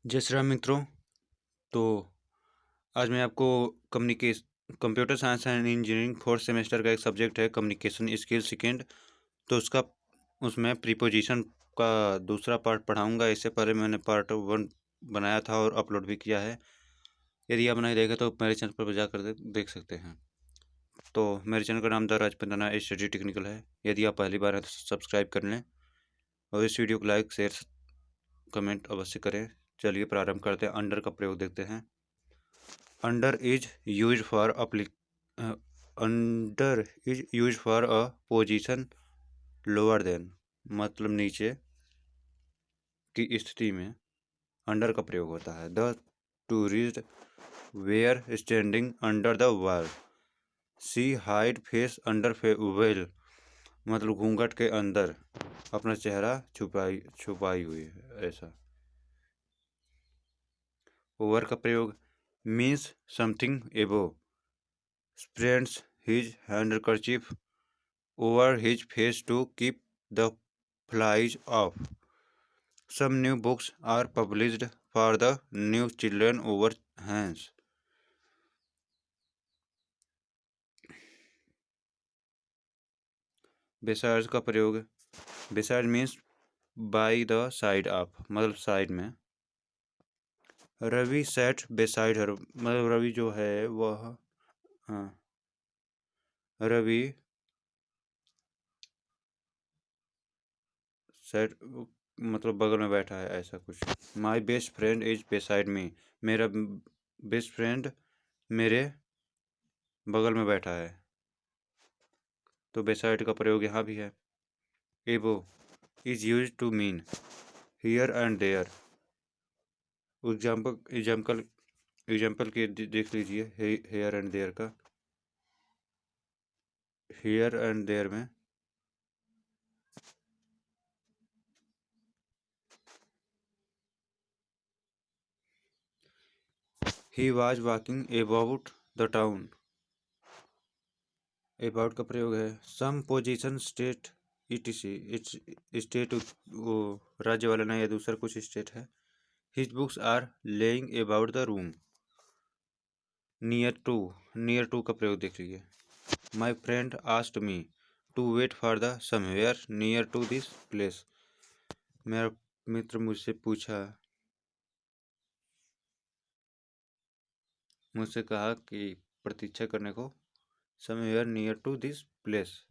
जय श्री राम मित्रों। तो आज मैं आपको computer science and engineering fourth semester का एक सब्जेक्ट है कम्युनिकेशन स्किल सेकेंड। तो उसमें प्रीपोजिशन का दूसरा पार्ट पढ़ाऊंगा। इससे पहले मैंने पार्ट 1 बनाया था और अपलोड भी किया है। यदि आप नहीं देखे तो मेरे चैनल पर जाकर देख सकते हैं। तो मेरे चैनल का नाम द राजपंदना स्टडी टेक्निकल है। यदि आप पहली बार हैं तो सब्सक्राइब कर लें और इस वीडियो को लाइक शेयर कमेंट अवश्य करें। चलिए प्रारंभ करते हैं। अंडर का प्रयोग देखते हैं। Under is used for under is used for a position lower than, मतलब नीचे की स्थिति में अंडर का प्रयोग होता है। The tourist were standing under the wall, she hide face under veil, मतलब घूंघट के अंदर अपना चेहरा छुपाई हुई है ऐसा। ओवर का प्रयोग मीन्स समथिंग एबो, spreads his handkerchief over his face to keep the flies off. Some new books are published for the new children over hands. Besides का प्रयोग besides means by the side of, मतलब side में। Ravi sat beside her, मतलब रवि जो है वह Ravi sat मतलब बगल में बैठा है ऐसा कुछ। My best friend is beside me, मेरा बेस्ट फ्रेंड मेरे बगल में बैठा है। तो beside का प्रयोग यहाँ भी है। About is use to mean here and there. Example के देख लीजिए। हियर एंड देयर का, हियर एंड देयर में he was walking about the town. About का प्रयोग है some position state it's state, वो राज्य वाला नहीं है, दूसरा कुछ स्टेट है। His books are laying about the room. Near to का प्रयोग देख लीजिए। My friend asked me to wait for the somewhere near to this place, मेरा मित्र मुझसे कहा कि प्रतीक्षा करने को, somewhere near to this place.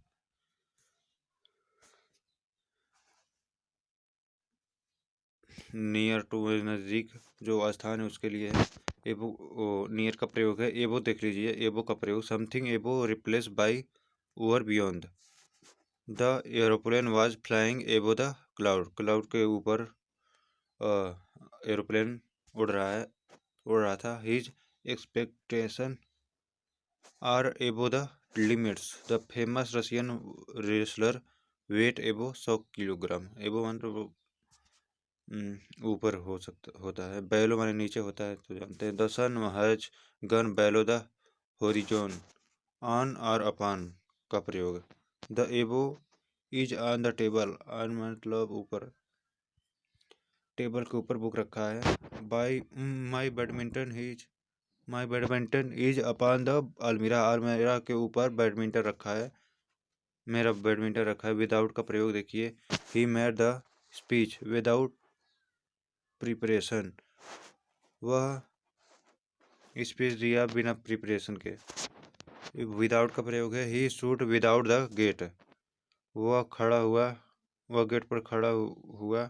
Near to नज़दीक जो स्थान है उसके लिए है। एबो नियर का प्रयोग है। एबो देख लीजिए। एबो का प्रयोग something above replace by over beyond. The aeroplane was flying above the cloud के ऊपर एरोप्लेन उड़ रहा था। His expectation are above the limits. The famous Russian wrestler weight above 100 kilogram. एबो मतलब ऊपर होता है। बैलो माने नीचे होता है, तो जानते हैं। The sun has gone below the horizon, on और अपॉन का प्रयोग। The above is on the table, on मतलब ऊपर, टेबल के ऊपर बुक रखा है। By my badminton is upon the almirah, अलमीरा के ऊपर बैडमिंटन रखा है, मेरा बैडमिंटन रखा है। विदाउट का प्रयोग देखिए। He made the speech without preparation, वह स्पीच दिया बिना प्रिपरेशन के। विदाउट का प्रयोग है। He stood without the gate, वह गेट पर खड़ा हुआ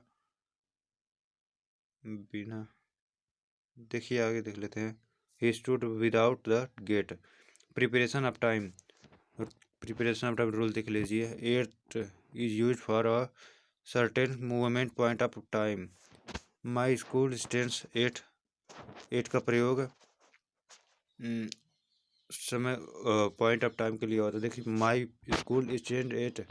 बिना। देखिए आगे देख लेते हैं। He stood without the gate. Preparation of time, rule देख लीजिए। At is use for a certain movement point of time. My school stands at का प्रयोग समय पॉइंट ऑफ टाइम के लिए होता है। देखिए my school stand at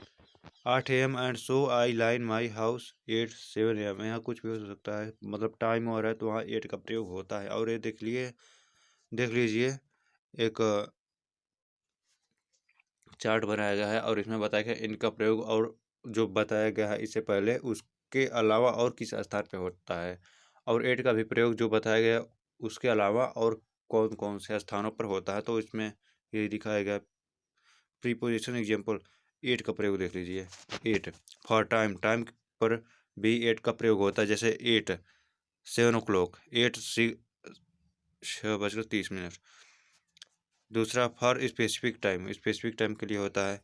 8 AM and so I line my house at 7 AM। यहाँ कुछ भी हो सकता है, मतलब टाइम हो रहा है तो वहाँ 8 का प्रयोग होता है। और ये देख लीजिए एक चार्ट बनाया गया है और इसमें बताया गया इनका प्रयोग, और जो बताया गया है इससे पहले उसके अलावा और किस स्थान पे होता है। और एट का भी प्रयोग जो बताया गया उसके अलावा और कौन कौन से स्थानों पर होता है, तो इसमें ये दिखाया गया। प्रीपोजिशन एग्जाम्पल एट का प्रयोग देख लीजिए। एट फॉर टाइम, टाइम पर भी एट का प्रयोग होता है, जैसे एट 7 o'clock, 6:30। दूसरा for specific time, specific time के लिए होता है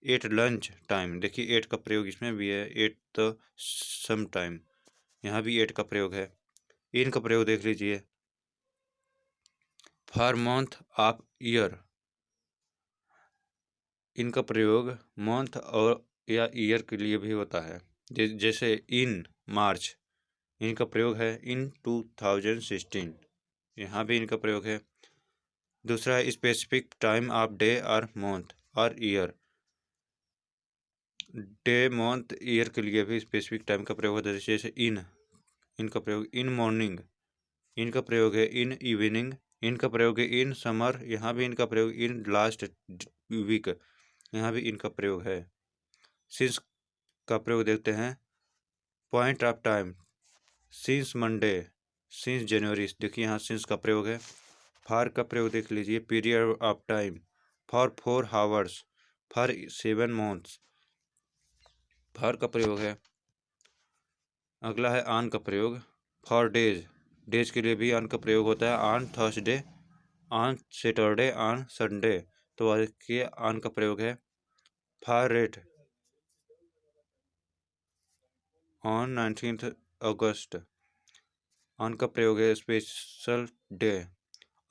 एट लंच टाइम। देखिए एट का प्रयोग इसमें भी है, एट द सम टाइम, यहाँ भी एट का प्रयोग है। इन का प्रयोग देख लीजिए। फॉर मंथ ऑफ ईयर, इनका प्रयोग मंथ और या ईयर के लिए भी होता है, जैसे इन मार्च, इनका प्रयोग है इन 2016, यहाँ भी इनका प्रयोग है। दूसरा है स्पेसिफिक टाइम ऑफ डे और मंथ और ईयर, डे मंथ ईयर के लिए भी स्पेसिफिक टाइम का प्रयोग होता है, जैसे इन, इनका प्रयोग इन मॉर्निंग, इनका प्रयोग है इन इवनिंग, इनका प्रयोग है इन समर, यहाँ भी इनका प्रयोग इन लास्ट वीक, यहाँ भी इनका प्रयोग है। सिंस का प्रयोग देखते हैं। Point of time, since Monday, since January, देखिए यहाँ सिंस का प्रयोग है। फॉर का प्रयोग देख लीजिए। Period of time, for 4 hours, for 7 months, for का प्रयोग है। अगला है ऑन का प्रयोग। फॉर डेज, डेज के लिए भी ऑन का प्रयोग होता है। On Thursday, on Saturday, on Sunday, तो देखिए ऑन का प्रयोग है। फॉर रेट, ऑन 19 अगस्त, ऑन का प्रयोग है। Special day,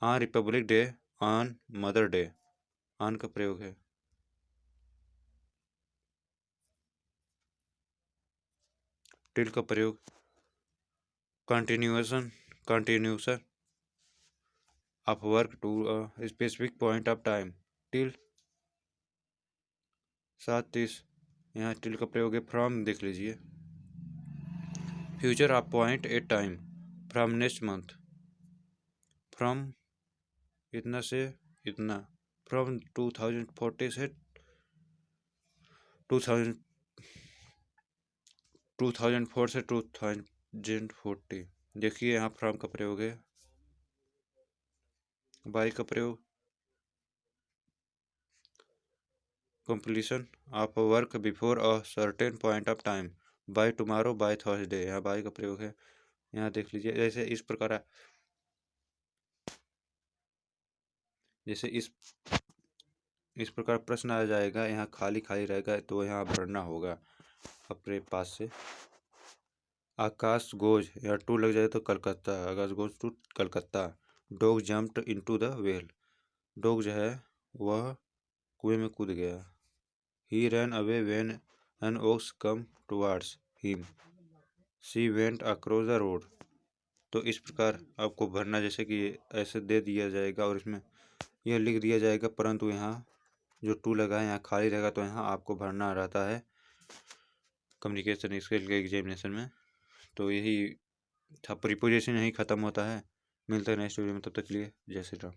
on Republic Day, on Mother Day, on का प्रयोग है। टिल का प्रयोग continuation, continuation of work to a specific point of time, till 7:30, यहाँ टिल का प्रयोग है। फ्रॉम देख लीजिए। Future of point at time, from next month, from इतना से इतना, फ्रॉम 2040 से 2000 2004 से 2040, देखिए यहाँ फ्रॉम का प्रयोग है। बाय का प्रयोग completion of work before a certain point of time, by tomorrow, by Thursday, यहाँ बाय का प्रयोग है। यहाँ देख लीजिए। जैसे इस प्रकार प्रश्न आ जाएगा, यहाँ खाली खाली रहेगा तो यहाँ भरना होगा अपने पास से। आकाश गोज, यहाँ टू लग जाए तो Calcutta, Akash goes to Calcutta. Dog jumped into the well, dog जो है वह कुएं में कूद गया। He ran away when an ox come towards him, she went across the road. तो इस प्रकार आपको भरना, जैसे कि ऐसे दे दिया जाएगा और इसमें यह लिख दिया जाएगा, परंतु यहाँ जो टू लगा है यहाँ खाली रहेगा, तो यहाँ आपको भरना रहता है कम्युनिकेशन स्किल के एग्जामिनेशन में। तो यही था, प्रीपोजिशन यही ख़त्म होता है। मिलते हैं नेक्स्ट वीडियो में, तब तक के लिए जय श्री राम।